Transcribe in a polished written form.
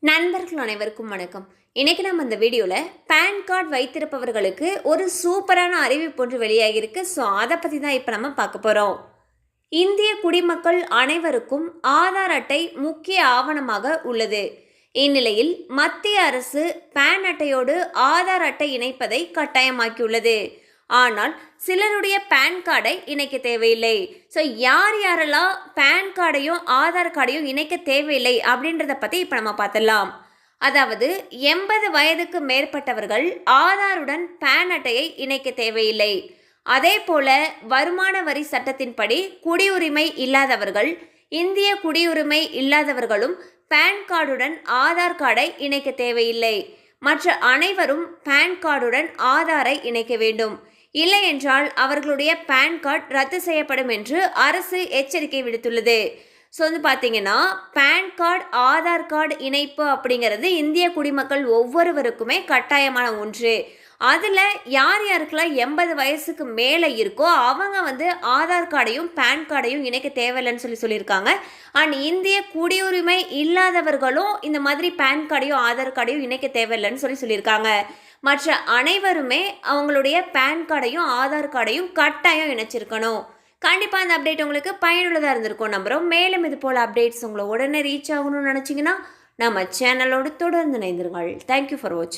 நண்பர்கள் அனைவருக்கும் வணக்கம். இன்னைக்கு நம்ம இந்த வீடியோவில் பேன் கார்டு வைத்திருப்பவர்களுக்கு ஒரு சூப்பரான அறிவிப்பு ஒன்று வெளியாகிருக்கு. ஸோ அதை பற்றி தான் இப்போ நம்ம பார்க்க போகிறோம். இந்திய குடிமக்கள் அனைவருக்கும் ஆதார் அட்டை முக்கிய ஆவணமாக உள்ளது. இந்நிலையில் மத்திய அரசு பேன் அட்டையோடு ஆதார் அட்டை இணைப்பதை கட்டாயமாக்கியுள்ளது. ஆனால் சிலருடைய பேன் கார்டை இணைக்க தேவையில்லை. ஸோ யாரெல்லாம் பேன் கார்டையும் ஆதார் கார்டையும் இணைக்க தேவையில்லை அப்படின்றத பற்றி இப்போ நம்ம பார்த்துடலாம். அதாவது 80 வயதுக்கு மேற்பட்டவர்கள் ஆதாருடன் பேன் அட்டையை இணைக்க தேவையில்லை. அதே போல வருமான வரி சட்டத்தின்படி குடியுரிமை இல்லாதவர்கள், இந்திய குடியுரிமை இல்லாதவர்களும் பேன் கார்டுடன் ஆதார் கார்டை இணைக்க தேவையில்லை. மற்ற அனைவரும் பேன் கார்டுடன் ஆதாரை இணைக்க வேண்டும். இல்லை என்றால் அவர்களுடைய பேன் கார்டு ரத்து செய்யப்படும் என்று அரசு எச்சரிக்கை விடுத்துள்ளது. ஸோ பார்த்தீங்கன்னா பேன் கார்டு ஆதார் கார்டு இணைப்பு அப்படிங்கிறது இந்திய குடிமக்கள் ஒவ்வொருவருக்குமே கட்டாயமான ஒன்று. அதில் யாருக்கெல்லாம் 80 வயசுக்கு மேலே இருக்கோ அவங்க ஆதார் கார்டையும் பேன் கார்டையும் இணைக்க தேவையில்லைன்னு சொல்லியிருக்காங்க. அண்ட் இந்திய குடியுரிமை இல்லாதவர்களும் இந்த மாதிரி பேன் கார்டையும் ஆதார் கார்டையும் இணைக்க தேவையில்லைன்னு சொல்லியிருக்காங்க. மற்ற அனைவருமே அவங்களுடைய பேன் கார்டையும் ஆதார் கார்டையும் கட்டாயம் இணைச்சிருக்கணும். கண்டிப்பாக அந்த அப்டேட் உங்களுக்கு பயனுள்ளதாக இருந்திருக்கும் நம்புகிறோம். மேலும் இது போல் அப்டேட்ஸ் உங்களை உடனே ரீச் ஆகணும்னு நினச்சிங்கன்னா நம்ம சேனலோடு தொடர்ந்து இணைந்திருங்கள். தேங்க்யூ ஃபார் வாட்சிங்.